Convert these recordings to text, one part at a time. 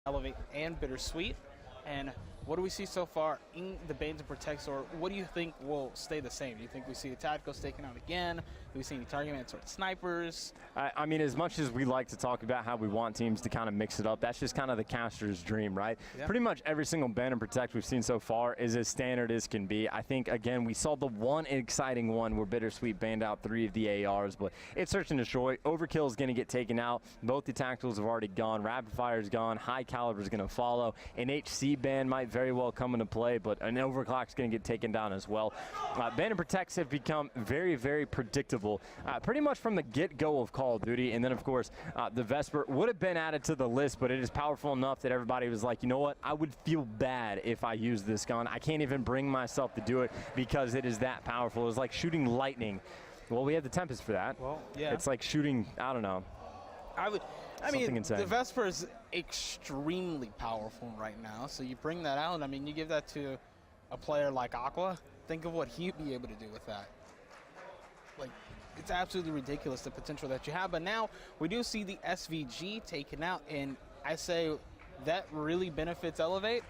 Elevate and BitterSweet. And what do we see so far in the Bans and Protects, or what do you think will stay the same? Do you think we see the tacticals taken out again? Do we see any target towards snipers? I mean, as much as we like to talk about how we want teams to kind of mix it up, that's just kind of the caster's dream, right? Yeah. Pretty much every single Ban and Protect we've seen so far is as standard as can be. I think, again, we saw the one exciting one where BitterSweet banned out 3 of the ARs, but it's Search and Destroy. Overkill is going to get taken out. Both the tacticals have already gone. Rapid Fire is gone. High Caliber is going to follow. An HC ban might very well come into play, but an Overclock is going to get taken down as well. Ban and Protects have become very, very predictable, pretty much from the get-go of Call of Duty. And then, of course, the Vesper would have been added to the list, but it is powerful enough that everybody was like, you know what, I would feel bad if I used this gun. I can't even bring myself to do it because it is that powerful. It was like shooting lightning. Well, we have the Tempest for that. Well, yeah. It's like shooting, I don't know. I mean, insane. The Vesper is extremely powerful right now, so you bring that out. I mean, you give that to a player like Aqua. Think of what he'd be able to do with that. Like, it's absolutely ridiculous, the potential that you have. But now we do see the SVG taken out, and I say that really benefits Elevate.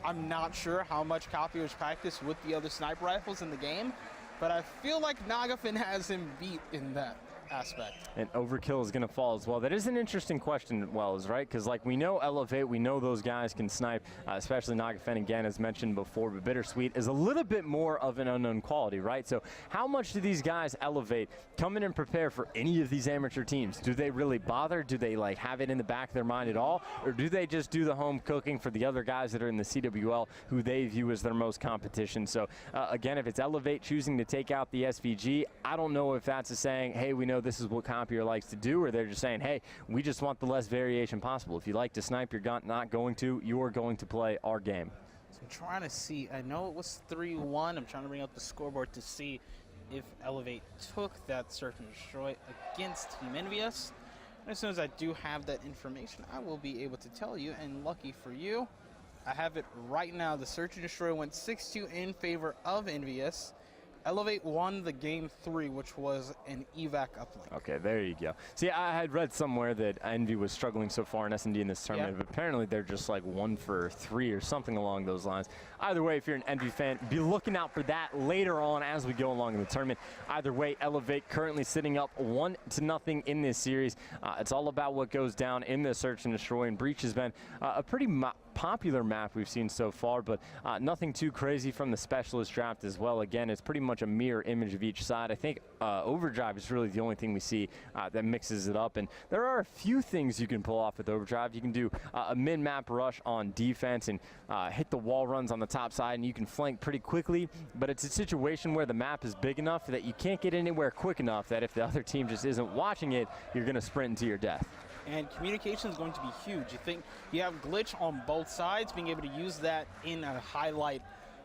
I'm not sure how much Copier's practiced with the other sniper rifles in the game, but I feel like Nagafin has him beat in that aspect. And Overkill is going to fall as well. That is an interesting question, Wells, right? Because like we know Elevate, we know those guys can snipe, especially Nagafen again, as mentioned before, but BitterSweet is a little bit more of an unknown quality, right? So how much do these guys Elevate come in and prepare for any of these amateur teams? Do they really bother? Do they like have it in the back of their mind at all? Or do they just do the home cooking for the other guys that are in the CWL who they view as their most competition? So again, if it's Elevate choosing to take out the SVG, I don't know if that's a saying, hey, we know this is what Compier likes to do, or they're just saying, hey, we just want the less variation possible. If you like to snipe, you're not going to, you're going to play our game. So I'm trying to see, I know it was 3-1. I'm trying to bring up the scoreboard to see if Elevate took that Search and Destroy against Team Envious. And as soon as I do have that information, I will be able to tell you, and lucky for you, I have it right now. The Search and Destroy went 6-2 in favor of Envious. Elevate won the game 3, which was an evac uplink. Okay, there you go. See, I had read somewhere that Envy was struggling so far in S&D in this tournament, but apparently they're just like 1 for 3 or something along those lines. Either way, if you're an Envy fan, be looking out for that later on as we go along in the tournament. Either way, Elevate currently sitting up 1-0 in this series. It's all about what goes down in the Search and Destroy, and Breach has been a pretty popular map we've seen so far, but nothing too crazy from the specialist draft as well. Again, it's pretty much a mirror image of each side. I think Overdrive is really the only thing we see that mixes it up, and there are a few things you can pull off with Overdrive. You can do a mid-map rush on defense and hit the wall runs on the top side, and you can flank pretty quickly, but it's a situation where the map is big enough that you can't get anywhere quick enough that if the other team just isn't watching it, you're going to sprint into your death. And communication is going to be huge. You think you have glitch on both sides, being able to use that in a highlight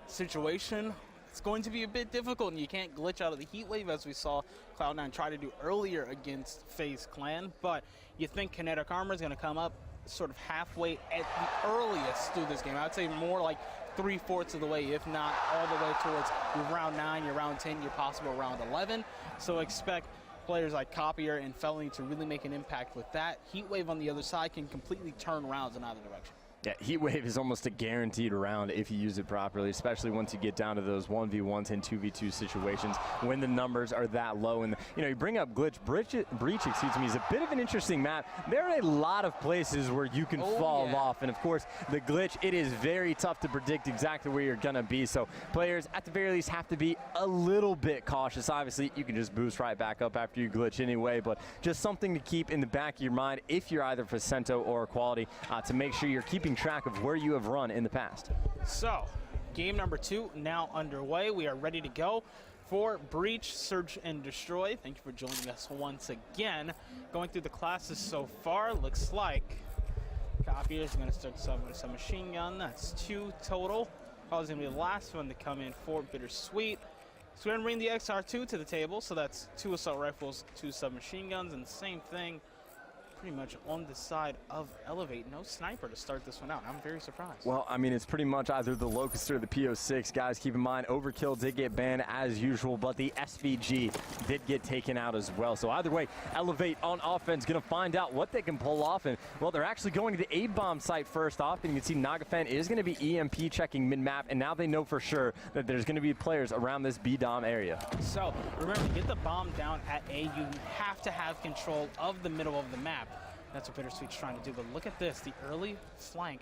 situation, it's going to be a bit difficult, and you can't glitch out of the heat wave as we saw Cloud9 try to do earlier against FaZe Clan, but you think kinetic armor is going to come up sort of halfway at the earliest through this game. I would say more like 3/4 of the way, if not all the way towards your round 9, your round 10, your possible round 11. So expect players like Copier and Felony to really make an impact with that. Heatwave on the other side can completely turn rounds in either direction. Yeah, Heatwave is almost a guaranteed round if you use it properly, especially once you get down to those 1v1s and 2v2 situations when the numbers are that low. And, you know, you bring up Breach, excuse me, is a bit of an interesting map. There are a lot of places where you can fall off. And, of course, the glitch, it is very tough to predict exactly where you're going to be. So players, at the very least, have to be a little bit cautious. Obviously, you can just boost right back up after you glitch anyway, but just something to keep in the back of your mind if you're either Facento or Equality to make sure you're keeping track of where you have run in the past. So, game number 2 now underway. We are ready to go for Breach, Search, and Destroy. Thank you for joining us once again. Going through the classes so far, looks like Copier is going to start with some machine gun. That's 2 total. Probably going to be the last one to come in for BitterSweet. So we're going to bring the XR2 to the table. So that's 2 assault rifles, 2 submachine guns, and same thing pretty much on the side of Elevate. No sniper to start this one out. I'm very surprised. Well, I mean, it's pretty much either the Locust or the PO6. Guys, keep in mind, Overkill did get banned as usual, but the SVG did get taken out as well. So either way, Elevate on offense going to find out what they can pull off. And, well, they're actually going to the A-bomb site first off. And you can see Nagafen is going to be EMP checking mid-map. And now they know for sure that there's going to be players around this B-dom area. So remember, to get the bomb down at A, you have to have control of the middle of the map. That's what BitterSweet's trying to do. But look at this, the early flank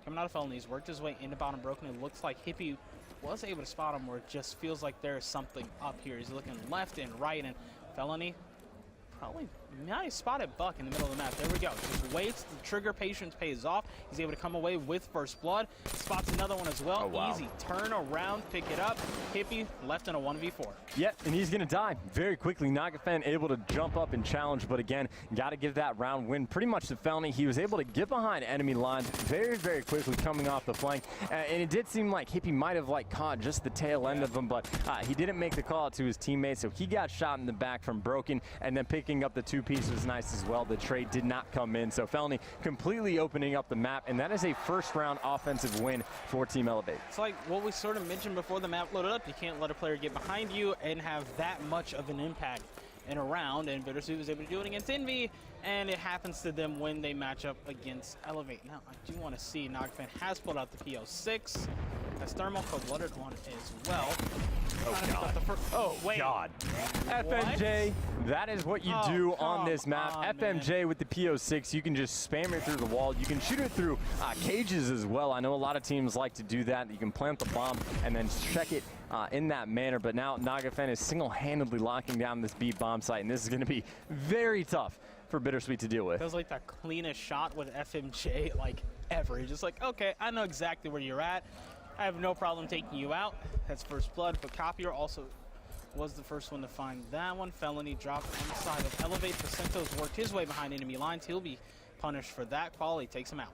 coming out of Felony's worked his way into bottom broken. It looks like Hippie was able to spot him, where it just feels like there's something up here. He's looking left and right, and Felony probably nice spotted Buck in the middle of the map. There we go. Just waits. The trigger patience pays off. He's able to come away with first blood. Spots another one as well. Oh, wow. Easy turn around, pick it up. Hippie left in a 1v4. Yep, and he's going to die very quickly. Nagafen able to jump up and challenge, but again, got to give that round win pretty much to Felony. He was able to get behind enemy lines very, very quickly coming off the flank. And it did seem like Hippie might have caught just the tail end of him, but he didn't make the call out to his teammates, so he got shot in the back from Broken, and then picking up the 2 pieces was nice as well. The trade did not come in, so Felony completely opening up the map, and that is a first round offensive win for Team Elevate. It's like what we sort of mentioned before the map loaded up. You can't let a player get behind you and have that much of an impact in a round, and BitterSweet was able to do it against Envy, and it happens to them when they match up against Elevate. Now, I do want to see Nagafan has pulled out the PO6. Has Thermal Cold-Blooded one as well. Oh, God. Oh, wait. God. FMJ, that is what you do on this map. FMJ with the PO6, you can just spam it through the wall. You can shoot it through cages as well. I know a lot of teams like to do that. You can plant the bomb and then check it in that manner. But now Nagafen is single-handedly locking down this B bomb site, and this is going to be very tough for BitterSweet to deal with. That was like the cleanest shot with FMJ ever. He's just like, okay, I know exactly where you're at. I have no problem taking you out. That's first blood, but Copier also was the first one to find that one. Felony dropped on the side of Elevate. Pacento's worked his way behind enemy lines. He'll be punished for that. Quality takes him out.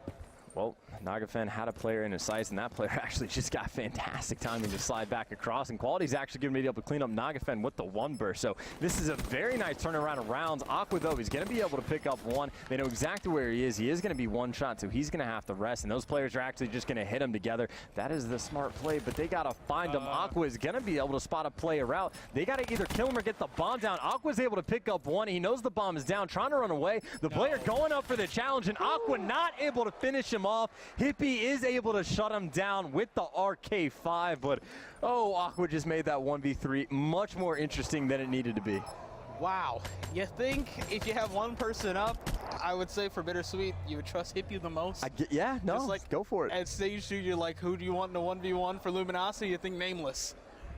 Well, Nagafen had a player in his sights, and that player actually just got fantastic timing to slide back across, and Quality's actually going to be able to clean up Nagafen with the 1 burst. So this is a very nice turnaround of rounds. Aqua, though, he's going to be able to pick up 1. They know exactly where he is. He is going to be 1 shot, so he's going to have to rest, and those players are actually just going to hit him together. That is the smart play, but they got to find him. Aqua is going to be able to spot a player out. They got to either kill him or get the bomb down. Aqua's able to pick up 1. He knows the bomb is down, trying to run away. The player going up for the challenge, and Aqua not able to finish him off. Hippie is able to shut him down with the RK5, but Aqua just made that 1v3 much more interesting than it needed to be. Wow. You think if you have 1 person up, I would say for BitterSweet, you would trust Hippie the most? Yeah, no, go for it. At stage 2, you're like, who do you want in a 1v1 for Luminosity? You think Nameless,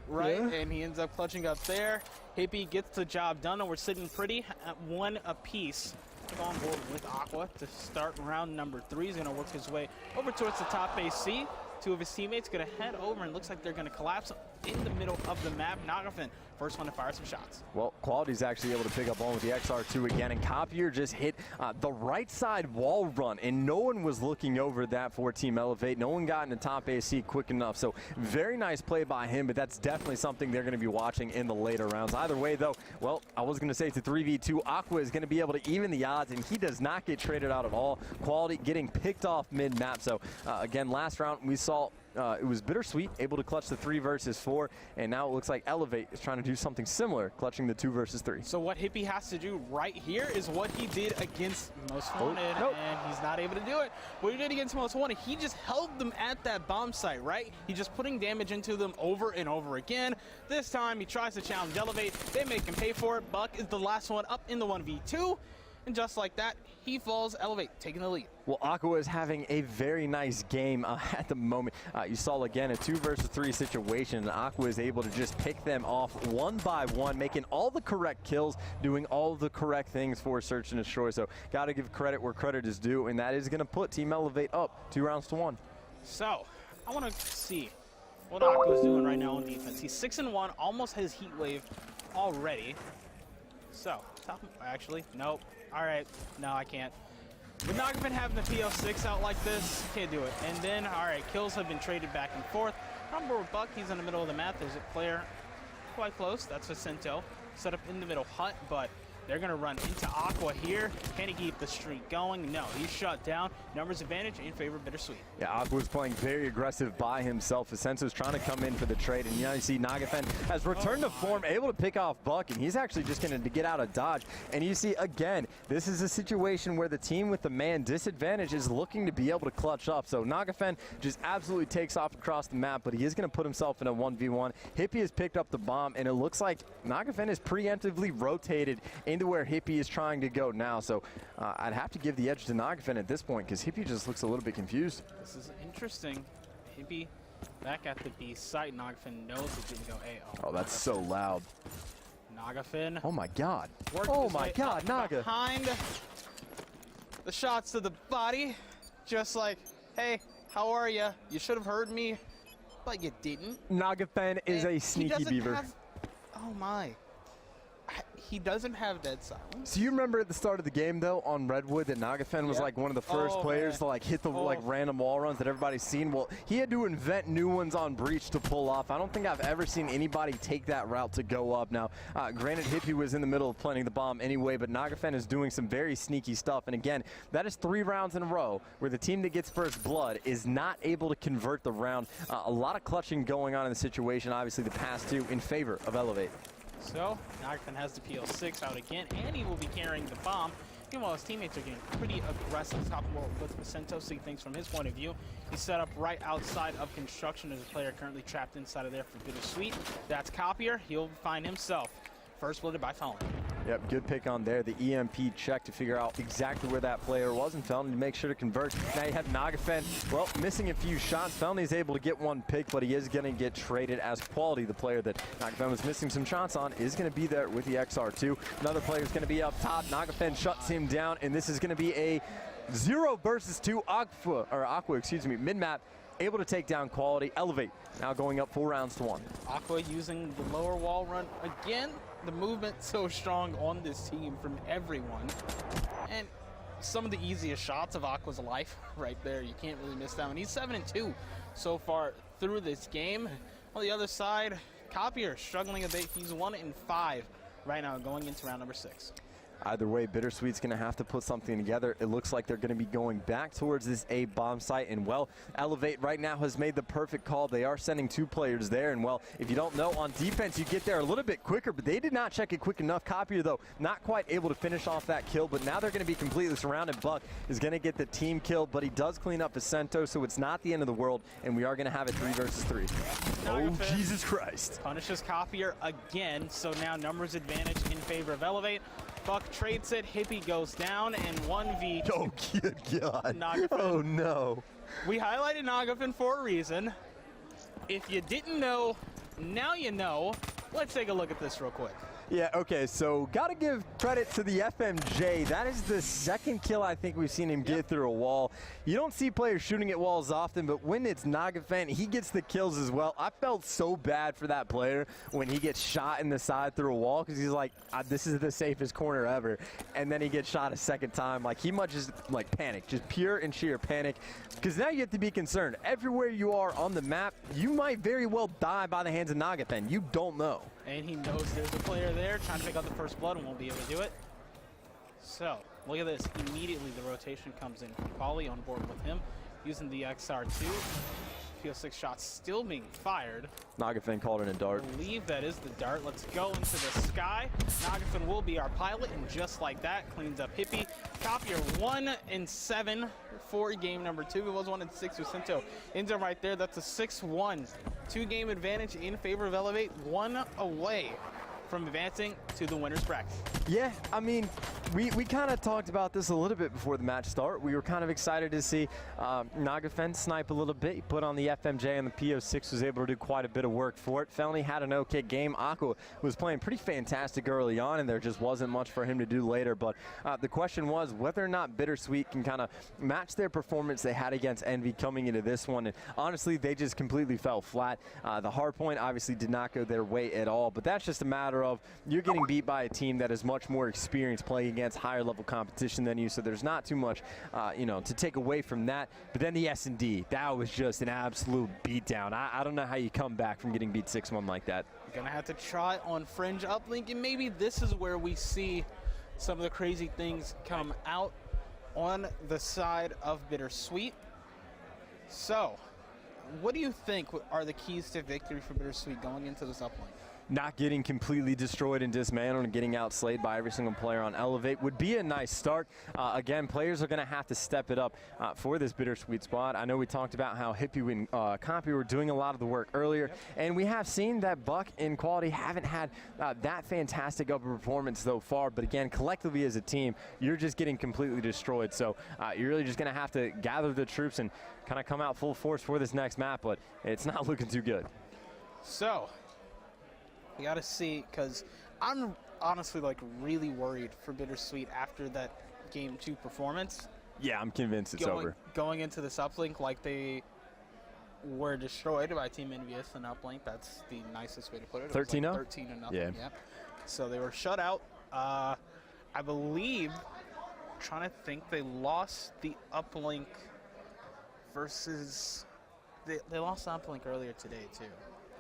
right? Yeah. And he ends up clutching up there. Hippie gets the job done, and we're sitting pretty at 1 apiece. On board with Aqua to start round number 3. He's going to work his way over towards the top AC. 2 of his teammates going to head over, and looks like they're going to collapse in the middle of the map. Nagafen, first one to fire some shots. Well, Quality's actually able to pick up one with the XR2 again, and Copier just hit the right side wall run, and no one was looking over that for Team Elevate. No one got in the top AC quick enough, so very nice play by him, but that's definitely something they're going to be watching in the later rounds. Either way, though, well, I was going to say it's a 3v2. Aqua is going to be able to even the odds, and he does not get traded out at all. Quality getting picked off mid-map, so again, last round we saw it was BitterSweet able to clutch the 3 versus 4, and now it looks like Elevate is trying to do something similar, clutching the 2 versus 3. So what Hippie has to do right here is what he did against Most Wanted, and he's not able to do it. What he did against Most Wanted, he just held them at that bomb site, right? He's just putting damage into them over and over again. This time he tries to challenge Elevate. They make him pay for it. Buck is the last one up in the 1v2. And just like that, he falls. Elevate taking the lead. Well, Aqua is having a very nice game at the moment. You saw again a 2 versus 3 situation, and Aqua is able to just pick them off 1 by 1, making all the correct kills, doing all the correct things for Search and Destroy. So got to give credit where credit is due, and that is going to put Team Elevate up 2 rounds to 1. So I want to see what Aqua is doing right now on defense. He's 6-1, almost has Heat Wave already. So actually, nope. All right, no, I can't. With Nagafen having the PO6 out like this, can't do it. And then, all right, kills have been traded back and forth. Number with Buck, he's in the middle of the map. There's a player quite close. That's Vicento, set up in the middle hut, but They're going to run into Aqua here. Can he keep the streak going? No, he's shut down. Numbers advantage in favor of BitterSweet. Yeah, Aqua's playing very aggressive by himself. Asenso's trying to come in for the trade, and you see Nagafen has returned to form, able to pick off Buck, and he's actually just going to get out of dodge. And you see, again, this is a situation where the team with the man disadvantage is looking to be able to clutch up. So Nagafen just absolutely takes off across the map, but he is going to put himself in a 1v1. Hippie has picked up the bomb, and it looks like Nagafen is preemptively rotated into where Hippie is trying to go now. So I'd have to give the edge to Nagafen at this point because Hippie just looks a little bit confused. This is interesting. Hippie back at the B site. Nagafen knows it didn't go A. Oh, that's so loud. Nagafen. Oh my God. Oh my God, Naga. Behind the shots to the body. Just like, hey, how are you? You should have heard me, but you didn't. Nagafen is a sneaky beaver. Oh my. He doesn't have dead silence. So you remember at the start of the game, though, on Redwood, that Nagafen was like one of the first players to like hit the like random wall runs that everybody's seen. Well, he had to invent new ones on Breach to pull off. I don't think I've ever seen anybody take that route to go up. Now, granted, Hippie was in the middle of planting the bomb anyway, but Nagafen is doing some very sneaky stuff. And again, that is 3 rounds in a row where the team that gets first blood is not able to convert the round. A lot of clutching going on in the situation. Obviously, the past 2 in favor of Elevate. So, Nagafen has the PL6 out again, and he will be carrying the bomb. Meanwhile, his teammates are getting pretty aggressive. Top of with Vicento, see things from his point of view. He's set up right outside of construction. There's a player currently trapped inside of there for BitterSweet. That's Copier. He'll find himself first blooded by Felony. Yep, good pick on there. The EMP check to figure out exactly where that player was, and Felony to make sure to convert. Now you have Nagafen, well, missing a few shots. Felony's able to get 1 pick, but he is going to get traded as Quality. The player that Nagafen was missing some shots on is going to be there with the XR2. Another player is going to be up top. Nagafen shuts him down, and this is going to be a 0 versus 2 Aqua, excuse me, mid-map. Able to take down Quality. Elevate now going up 4 rounds to 1. Aqua using the lower wall run again. The movement so strong on this team from everyone. And some of the easiest shots of Aqua's life right there. You can't really miss that one. He's 7-2 so far through this game. On the other side, Copier struggling a bit. He's 1-5 right now going into round number 6. Either way, BitterSweet's going to have to put something together. It looks like they're going to be going back towards this A bomb site. And, well, Elevate right now has made the perfect call. They are sending 2 players there. And, well, if you don't know, on defense, you get there a little bit quicker. But they did not check it quick enough. Copier, though, not quite able to finish off that kill. But now they're going to be completely surrounded. Buck is going to get the team kill. But he does clean up Vicento, so it's not the end of the world. And we are going to have it 3 versus 3. Oh, Jesus Christ. Punishes Copier again. So now numbers advantage in favor of Elevate. Buck trades it, Hippie goes down, and 1v. Oh, good God. Nagafen. Oh, no. We highlighted Nagafen for a reason. If you didn't know, now you know. Let's take a look at this real quick. Yeah, okay, so got to give credit to the FMJ. That is the 2nd kill I think we've seen him get through a wall. You don't see players shooting at walls often, but when it's Nagafen, he gets the kills as well. I felt so bad for that player when he gets shot in the side through a wall because he's like, this is the safest corner ever. And then he gets shot a 2nd time. Like, he might just, like, panic, just pure and sheer panic. Because now you have to be concerned. Everywhere you are on the map, you might very well die by the hands of Nagafen. You don't know. And he knows there's a player there trying to pick up the first blood and won't be able to do it. So, look at this. Immediately the rotation comes in. Polly on board with him using the XR2. PL6 shots still being fired. Nagafen called in a dart. I believe that is the dart. Let's go into the sky. Nagafen will be our pilot, and just like that, cleans up Hippie. Copier 1-7 for game number 2. It was 1-6 with Cinto. Ends up right there. That's a 6-1. 2-game advantage in favor of Elevate. 1 away from advancing to the winner's bracket. Yeah, I mean, we kind of talked about this a little bit before the match start. We were kind of excited to see Nagafen snipe a little bit. He put on the FMJ, and the PO6 was able to do quite a bit of work for it. Felony had an okay game. Aqua was playing pretty fantastic early on, and there just wasn't much for him to do later. But the question was whether or not BitterSweet can kind of match their performance they had against Envy coming into this one. And honestly, they just completely fell flat. The hard point obviously did not go their way at all, but that's just a matter of you're getting beat by a team that is much more experienced playing against higher level competition than you, so there's not too much to take away from that. But then the S&D, that was just an absolute beatdown. I don't know how you come back from getting beat 6-1 like that. You're gonna have to try on Fringe uplink, and maybe this is where we see some of the crazy things come out on the side of BitterSweet. So, what do you think are the keys to victory for BitterSweet going into this uplink? Not getting completely destroyed and dismantled and getting outslayed by every single player on Elevate would be a nice start. Again, players are going to have to step it up for this BitterSweet squad. I know we talked about how Hippie and Compy were doing a lot of the work earlier, and we have seen that Buck and Quality haven't had that fantastic of a performance so far, but again, collectively as a team, you're just getting completely destroyed. So you're really just going to have to gather the troops and kind of come out full force for this next map, but it's not looking too good. So, we got to see, because I'm honestly like really worried for BitterSweet after that Game 2 performance. Yeah, I'm convinced it's over. Going into this uplink like they were destroyed by Team Envious and uplink. That's the nicest way to put it. 13-0? 13-0, yeah. So they were shut out. I believe, trying to think, they lost the uplink versus, they lost the uplink earlier today too.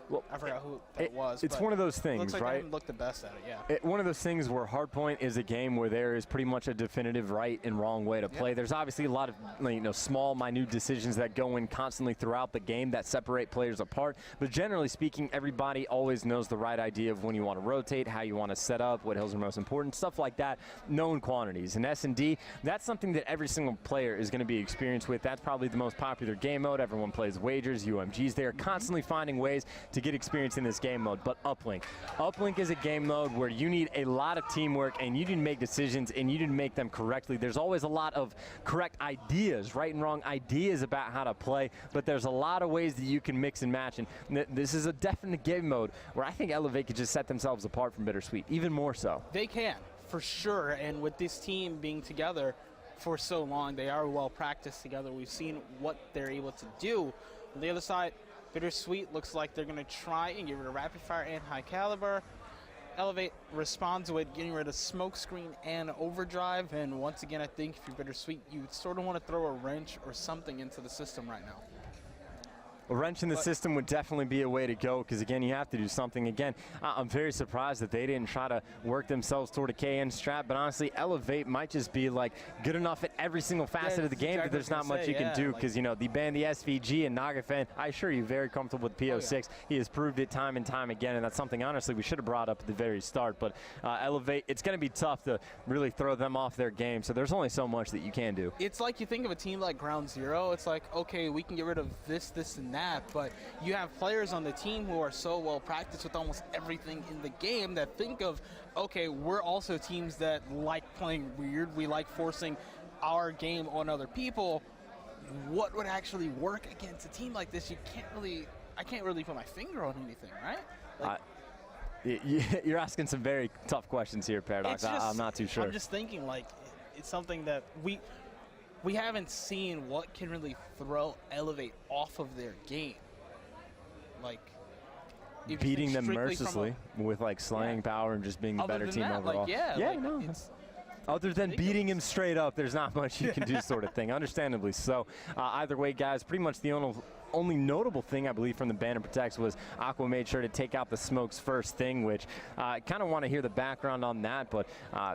Well, I forgot who that was. It's one of those things, looks like right? They haven't looked the best at it, yeah. One of those things where Hardpoint is a game where there is pretty much a definitive right and wrong way to play. There's obviously a lot of small, minute decisions that go in constantly throughout the game that separate players apart. But generally speaking, everybody always knows the right idea of when you want to rotate, how you want to set up, what hills are most important, stuff like that. Known quantities. In S&D, that's something that every single player is going to be experienced with. That's probably the most popular game mode. Everyone plays wagers, UMGs. They are constantly finding ways to get experience in this game mode. But Uplink is a game mode where you need a lot of teamwork and you need to make decisions and you need to make them correctly. There's always a lot of correct ideas, right and wrong ideas about how to play, but there's a lot of ways that you can mix and match, and this is a definite game mode where I think Elevate could just set themselves apart from BitterSweet, even more so. They can, for sure, and with this team being together for so long, they are well practiced together. We've seen what they're able to do. On the other side, BitterSweet looks like they're going to try and get rid of Rapid Fire and High Caliber. Elevate responds with getting rid of Smokescreen and Overdrive. And once again, I think if you're BitterSweet, you sort of want to throw a wrench or something into the system right now. A wrench in the system would definitely be a way to go, because again, you have to do something. Again, I'm very surprised that they didn't try to work themselves toward a KN strat, but honestly, Elevate might just be like good enough at every single facet of the game that there's not much you can do, because they banned the SVG and Nagafan. I assure you, very comfortable with PO6. He has proved it time and time again, and that's something honestly we should have brought up at the very start. But Elevate, it's going to be tough to really throw them off their game, so there's only so much that you can do. It's like you think of a team like Ground Zero, it's like, okay, we can get rid of this, this, and that, but you have players on the team who are so well practiced with almost everything in the game that think of, okay, we're also teams that like playing weird. We like forcing our game on other people. What would actually work against a team like this? I can't really put my finger on anything, right? Like, you're asking some very tough questions here, Paradox. I'm not too sure. I'm just thinking, like, it's something that we haven't seen what can really throw Elevate off of their game. Like, beating them mercilessly with like slaying power and just being the better team overall. Other than beating him straight up, there's not much you can do, sort of thing. Understandably so. Either way, guys, pretty much the only notable thing I believe from the ban and protects was Aqua made sure to take out the smokes first thing, which I kind of want to hear the background on that, but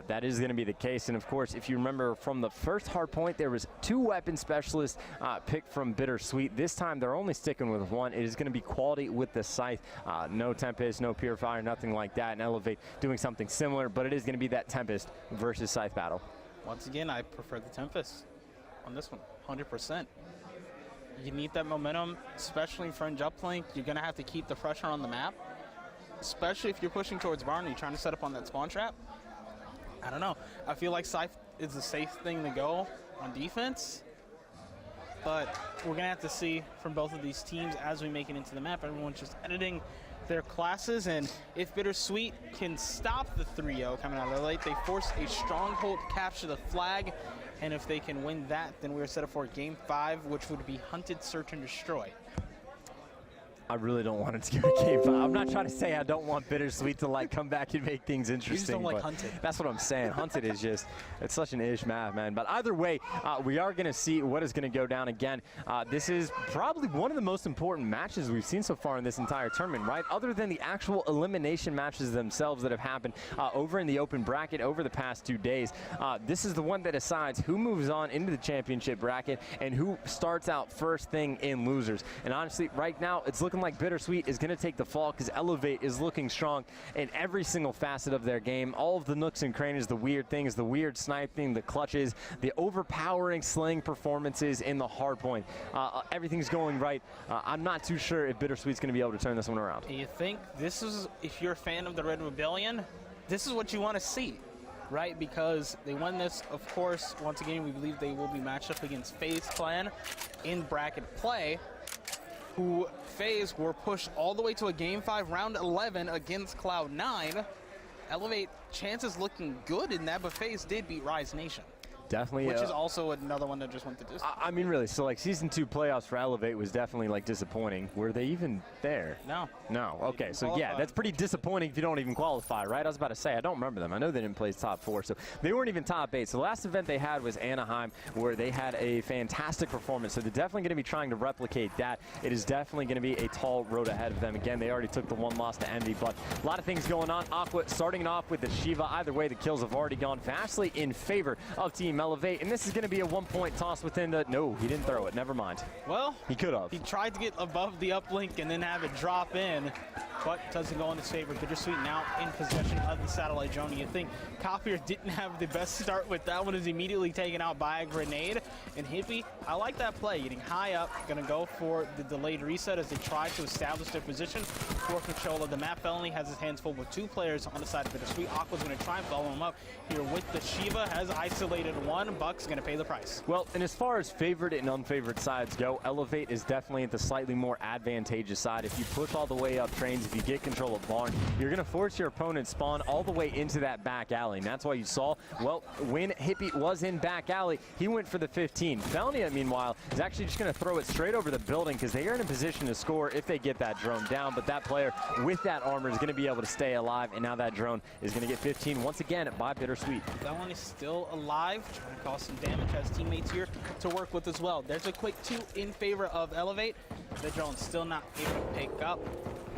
that is going to be the case. And of course, if you remember from the first hard point, there was 2 weapon specialists picked from BitterSweet. This time they're only sticking with 1. It is going to be Quality with the Scythe. No Tempest, no Purifier, nothing like that. And Elevate doing something similar, but it is going to be that Tempest versus Scythe battle. Once again, I prefer the Tempest on this one, 100%. You need that momentum, especially in fringe uplink. You're going to have to keep the pressure on the map, especially if you're pushing towards Barn and you're trying to set up on that spawn trap. I don't know. I feel like Scythe is a safe thing to go on defense, but we're going to have to see from both of these teams as we make it into the map. Everyone's just editing their classes, and if BitterSweet can stop the 3-0 coming out of the late, they force a stronghold to capture the flag. And if they can win that, then we're set up for Game 5, which would be Hunted, Search, and Destroy. I really don't want it to go to game 5. I'm not trying to say I don't want BitterSweet to like come back and make things interesting. You just don't like Hunted. That's what I'm saying. Hunted is just, it's such an ish map, man. But either way, we are going to see what is going to go down again. This is probably one of the most important matches we've seen so far in this entire tournament, right? Other than the actual elimination matches themselves that have happened over in the open bracket over the past 2 days. This is the one that decides who moves on into the championship bracket and who starts out first thing in losers. And honestly, right now, it's looking like BitterSweet is going to take the fall because Elevate is looking strong in every single facet of their game. All of the nooks and crannies, the weird things, the weird sniping, the clutches, the overpowering slaying performances in the hard point. Everything's going right. I'm not too sure if BitterSweet's going to be able to turn this one around. You think this is, if you're a fan of the Red Rebellion, this is what you want to see, right? Because they won this, of course. Once again, we believe they will be matched up against FaZe Clan in bracket play, who FaZe were pushed all the way to a Game 5 round 11 against Cloud9. Elevate chances looking good in that, but FaZe did beat Rise Nation. Definitely. Which is also another one that just went to distance. I mean, really, so like Season 2 playoffs for Elevate was definitely like disappointing. Were they even there? No. No. Okay, so yeah, that's pretty disappointing if you don't even qualify, right? I was about to say, I don't remember them. I know they didn't play top 4, so they weren't even top 8. So the last event they had was Anaheim, where they had a fantastic performance. So they're definitely going to be trying to replicate that. It is definitely going to be a tall road ahead of them. Again, they already took the 1 loss to Envy, but a lot of things going on. Aqua starting off with the Shiva. Either way, the kills have already gone vastly in favor of Team Elevate, and this is going to be a 1-point toss within the... No, he didn't throw it. Never mind. Well, he could have. He tried to get above the uplink and then have it drop in, but doesn't go in his favor. BitterSweet now in possession of the satellite drone. You think Copier didn't have the best start with that one, is immediately taken out by a grenade. And Hippie, I like that play. Getting high up, going to go for the delayed reset as they try to establish their position for control of the map. Felony has his hands full with 2 players on the side of BitterSweet. Aqua's going to try and follow him up here with the Shiva. Has isolated one. Buck's going to pay the price. Well, and as far as favored and unfavored sides go, Elevate is definitely at the slightly more advantageous side. If you push all the way up trains, if you get control of Barn, you're going to force your opponent spawn all the way into that back alley. And that's why you saw, well, when Hippie was in back alley, he went for the 15. Felony, meanwhile, is actually just going to throw it straight over the building because they are in a position to score if they get that drone down. But that player with that armor is going to be able to stay alive. And now that drone is going to get 15 once again by BitterSweet. That one is still alive, trying to cause some damage, has teammates here to work with as well. There's a quick 2 in favor of Elevate. The drone's still not able to pick up,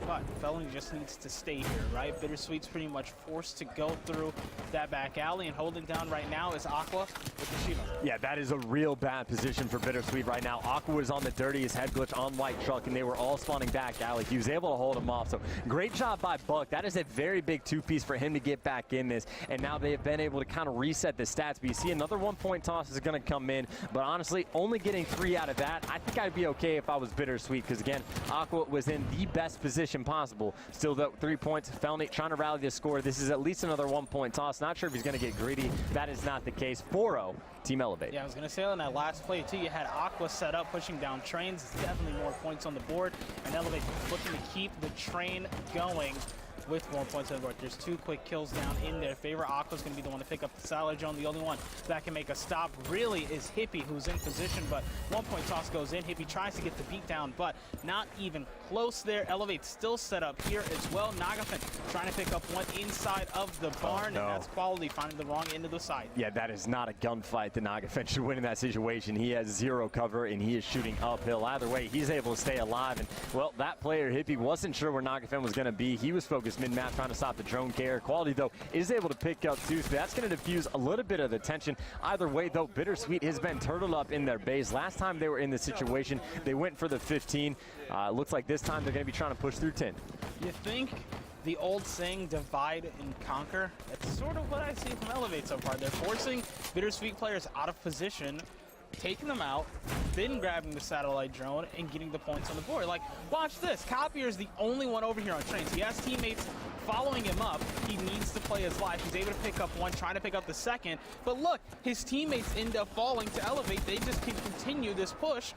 but Felony just needs to stay here, right? BitterSweet's pretty much forced to go through that back alley, and holding down right now is Aqua with the Shiva. Yeah, that is a real bad position for BitterSweet right now. Aqua was on the dirtiest head glitch on White Truck, and they were all spawning back alley. He was able to hold him off, so great job by Buck. That is a very big 2-piece for him to get back in this, and now they have been able to kind of reset the stats. But you see another 1-point toss is going to come in, but honestly, only getting 3 out of that, I think I'd be okay if I was BitterSweet, because again, Aqua was in the best position possible. Still, though, 3 points. Felony trying to rally the score. This is at least another 1-point toss. Not sure if he's going to get greedy. That is not the case. 4-0, Team Elevate. Yeah, I was going to say on that last play, too, you had Aqua set up, pushing down trains. It's definitely more points on the board, and Elevate looking to keep the train going with 1 point on the board. There's 2 quick kills down in their favor. Aqua's going to be the one to pick up the salad drone. The only one that can make a stop really is Hippie, who's in position, but 1-point toss goes in. Hippie tries to get the beat down, but not even close there. Elevate still set up here as well. Nagafin trying to pick up one inside of the barn, and that's quality, finding the wrong end of the side. Yeah, that is not a gunfight that Nagafin should win in that situation. He has 0 cover, and he is shooting uphill. Either way, he's able to stay alive, and, well, that player, Hippie, wasn't sure where Nagafin was going to be. He was focused mid-map trying to stop the drone carrier. Quality, though, is able to pick up 2, so that's going to diffuse a little bit of the tension. Either way, though, BitterSweet has been turtled up in their base. Last time they were in this situation, they went for the 15. Looks like this time they're going to be trying to push through 10. You think the old saying, divide and conquer? That's sort of what I see from Elevate so far. They're forcing BitterSweet players out of position, taking them out, then grabbing the satellite drone and getting the points on the board. Like, watch this. Copier is the only one over here on trains. He has teammates following him up. He needs to play his life. He's able to pick up one, trying to pick up the second. But look, his teammates end up falling to Elevate. They just can continue this push.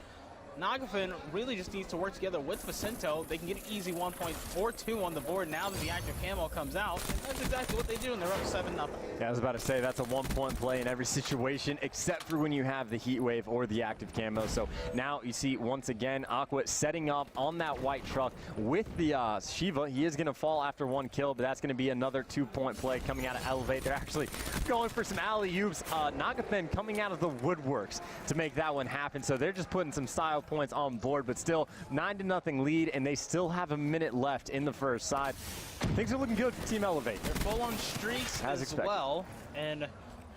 Nagafin really just needs to work together with Vicento. They can get an easy 1 point or 2 on the board now that the active camo comes out. And that's exactly what they do, and they're up 7-0. Yeah, I was about to say that's a 1 point play in every situation except for when you have the heat wave or the active camo. So now you see once again Aqua setting up on that white truck with the Shiva. He is going to fall after 1 kill, but that's going to be another 2 point play coming out of Elevate. They're actually going for some alley-oops. Nagafin coming out of the woodworks to make that one happen. So they're just putting some style points on board, but still 9-0 lead, and they still have a minute left in the first side. Things are looking good for Team Elevate. They're full on streaks as expected. well, and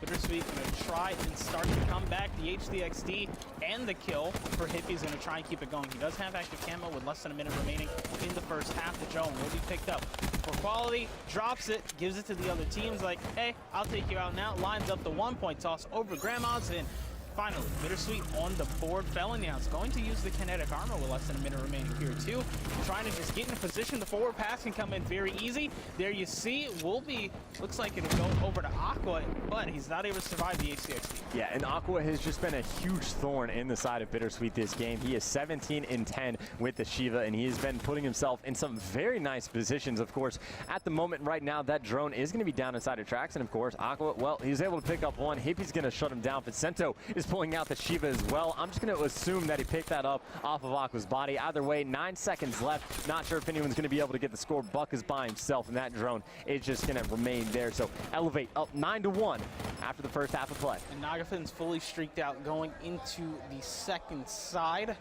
BitterSweet going to try and start to come back. The HDXD and the kill for Hippie's going to try and keep it going. He does have active camo with less than a minute remaining in the first half. The drone will be picked up for quality, drops it, gives it to the other teams like, hey, I'll take you out now. Lines up the 1 point toss over Grandma's, and finally, BitterSweet on the board. Felon now is going to use the kinetic armor with less than a minute remaining here too. Trying to just get in a position. The forward pass can come in very easy. There you see, Wolby looks like it'll go over to Aqua, but he's not able to survive the HDXD. Yeah, and Aqua has just been a huge thorn in the side of BitterSweet this game. He is 17-10 with the Shiva, and he has been putting himself in some very nice positions. Of course, at the moment right now, that drone is going to be down inside of tracks, and of course, Aqua, well, he's able to pick up 1. Hippie's going to shut him down. Vicento is pulling out the Shiva as well. I'm just going to assume that he picked that up off of Aqua's body. Either way, 9 seconds left. Not sure if anyone's going to be able to get the score. Buck is by himself, and that drone is just going to remain there. So Elevate up 9-1 after the first half of play. And Nagafin's fully streaked out going into the second side.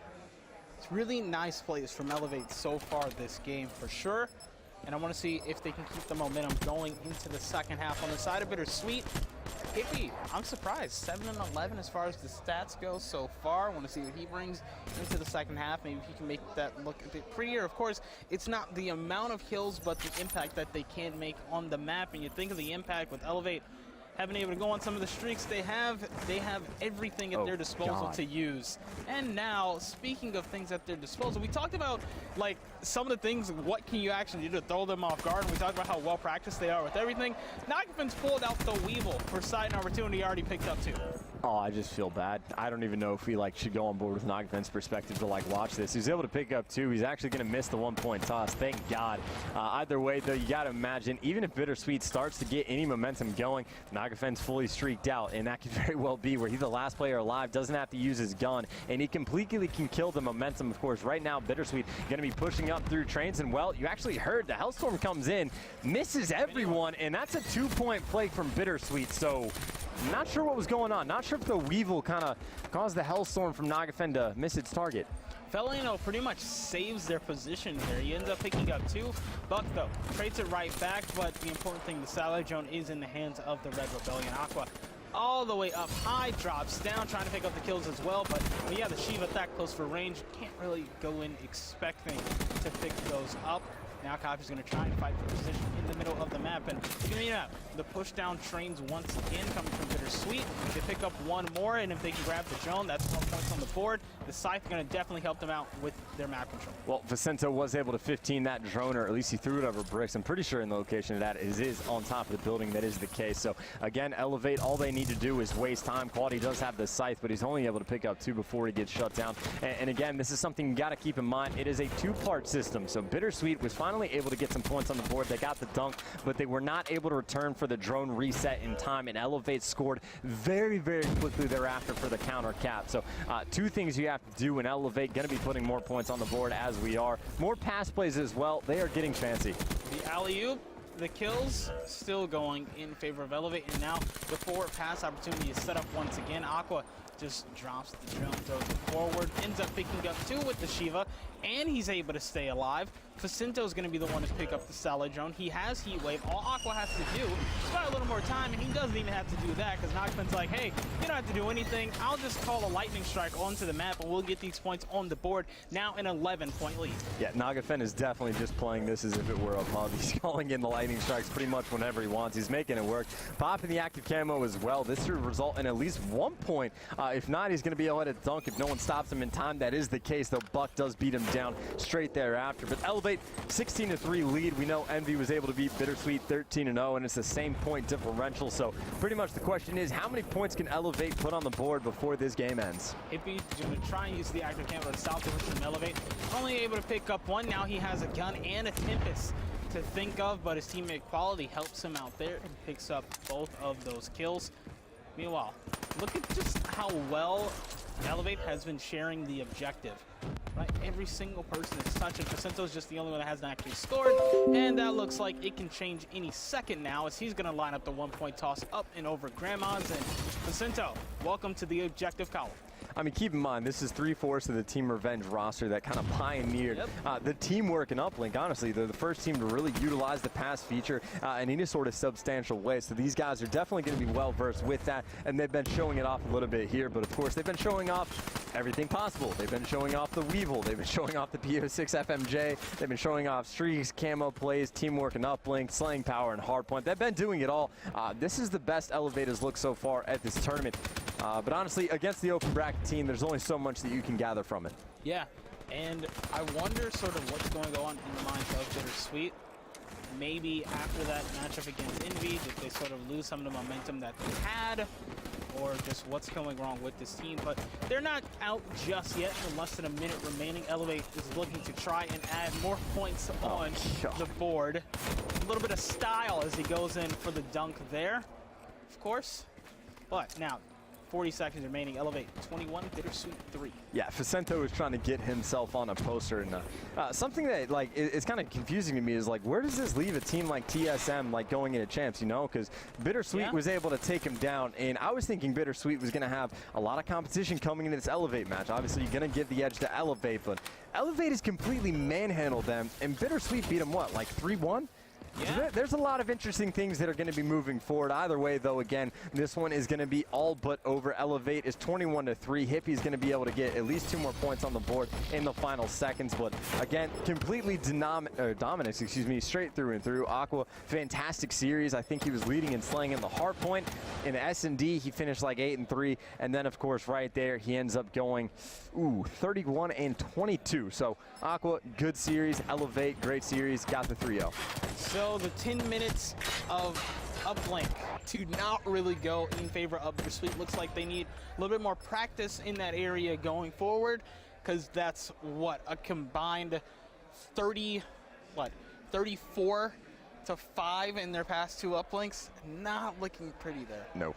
It's really nice plays from Elevate so far this game for sure. And I want to see if they can keep the momentum going into the second half. On the side of BitterSweet, Hippie, I'm surprised. 7-11 as far as the stats go so far. I want to see what he brings into the second half. Maybe he can make that look a bit prettier. Of course, it's not the amount of kills, but the impact that they can make on the map. And you think of the impact with Elevate having able to go on some of the streaks they have everything at their disposal to use. And now, speaking of things at their disposal, we talked about like some of the things, what can you actually do to throw them off guard, and we talked about how well practiced they are with everything. Nagafin's pulled out the Weevil for side number 2, and he already picked up 2. Oh, I just feel bad. I don't even know if we should go on board with Nagafin's perspective to watch this. He's able to pick up 2. He's actually going to miss the 1 point toss. Thank God. Either way, though, you got to imagine, even if BitterSweet starts to get any momentum going, Nagafin's fully streaked out, and that could very well be where he's the last player alive, doesn't have to use his gun, and he completely can kill the momentum. Of course, right now, BitterSweet going to be pushing up through trains, and well, you actually heard the Hellstorm comes in, misses everyone, and that's a 2 point play from BitterSweet. So not sure what was going on. Not sure if the Weevil kind of caused the Hellstorm from Nagafin to miss its target. Felino pretty much saves their position here. He ends up picking up 2. Buck, though, trades it right back, but the important thing, the satellite drone is in the hands of the Red Rebellion. Aqua all the way up high, drops down, trying to pick up the kills as well, but when you have the Shiva that close for range, you can't really go in expecting to pick those up. Now Copy's going to try and fight for position in the middle of the map, and the push down trains once again coming from BitterSweet. They pick up 1 more, and if they can grab the drone, that's 1 points on the board. The Scythe going to definitely help them out with their map control. Well, Vicento was able to 15 that drone, or at least he threw it over bricks. I'm pretty sure in the location of that is on top of the building. That is the case. So again, Elevate, all they need to do is waste time. Quality does have the Scythe, but he's only able to pick up 2 before he gets shut down. And again, this is something you got to keep in mind. It is a 2-part system. So BitterSweet was finally able to get some points on the board. They got the dunk, but they were not able to return for the drone reset in time, and Elevate scored very, very quickly thereafter for the counter cap. So 2 things you have to do, and Elevate going to be putting more points on the board as we are. More pass plays as well. They are getting fancy. The alley-oop, the kills still going in favor of Elevate, and now the forward pass opportunity is set up once again. Aqua just drops the drone, throws it forward, ends up picking up 2 with the Shiva, and he's able to stay alive. Vicento is going to be the one to pick up the Salad drone. He has Heat Wave. All Aqua has to do is buy a little more time, and he doesn't even have to do that because Nagafin's like, hey, you don't have to do anything. I'll just call a lightning strike onto the map, and we'll get these points on the board. Now an 11-point lead. Yeah, Nagafin is definitely just playing this as if it were a pub. He's calling in the lightning strikes pretty much whenever he wants. He's making it work. Popping the active camo as well. This should result in at least 1 point. If not, he's going to be able to dunk if no one stops him in time. That is the case, though. Buck does beat him down straight thereafter. But Elevate, 16-3 lead. We know Envy was able to beat BitterSweet 13-0, and it's the same point differential. So pretty much the question is, how many points can Elevate put on the board before this game ends? Hippie's going to try and use the active camera to stop the push from Elevate. Only able to pick up one. Now he has a gun and a Tempest to think of, but his teammate Quality helps him out there and picks up both of those kills. Meanwhile, look at just how well Elevate has been sharing the objective. Right, every single person is touching. Pacento's just the only one that hasn't actually scored, and that looks like it can change any second now, as he's going to line up the 1-point toss up and over Grandma's. And Pacento, welcome to the objective column. I mean, keep in mind, this is 3/4 of the Team Revenge roster that kind of pioneered the teamwork in uplink. Honestly, they're the first team to really utilize the pass feature in any sort of substantial way. So these guys are definitely going to be well-versed with that, and they've been showing it off a little bit here. But, of course, they've been showing off everything possible. They've been showing off the Weevil. They've been showing off the PO6 FMJ. They've been showing off streaks, camo plays, teamwork and uplink, slaying power, and hardpoint. They've been doing it all. This is the best Elevators look so far at this tournament. But honestly, against the open bracket team, there's only so much that you can gather from it. Yeah, and I wonder sort of what's going on in the minds of BitterSweet. Maybe after that matchup against Envy, did they sort of lose some of the momentum that they had, or just what's going wrong with this team? But they're not out just yet. In less than a minute remaining, Elevate is looking to try and add more points on the board. A little bit of style as he goes in for the dunk there, of course. But now, 40 seconds remaining. Elevate 21, BitterSweet 3. Yeah, Pacento is trying to get himself on a poster, and something that is kind of confusing to me is where does this leave a team like TSM going into champs? You know, because BitterSweet was able to take him down, and I was thinking BitterSweet was going to have a lot of competition coming into this Elevate match. Obviously, you're going to give the edge to Elevate, but Elevate has completely manhandled them, and BitterSweet beat him what, 3-1? Yeah. So there's a lot of interesting things that are going to be moving forward. Either way, though, again, this one is going to be all but over. Elevate is 21-3. Hippie's going to be able to get at least 2 more points on the board in the final seconds. But again, completely dominant, straight through and through. Aqua, fantastic series. I think he was leading and slaying in the hard point. In the S&D, he finished 8-3. And then, of course, right there, he ends up going, 31-22. So Aqua, good series. Elevate, great series. Got the 3-0. So the 10 minutes of uplink do not really go in favor of BitterSweet. Looks like they need a little bit more practice in that area going forward, because that's a combined 34 to 5 in their past 2 uplinks. Not looking pretty there. No.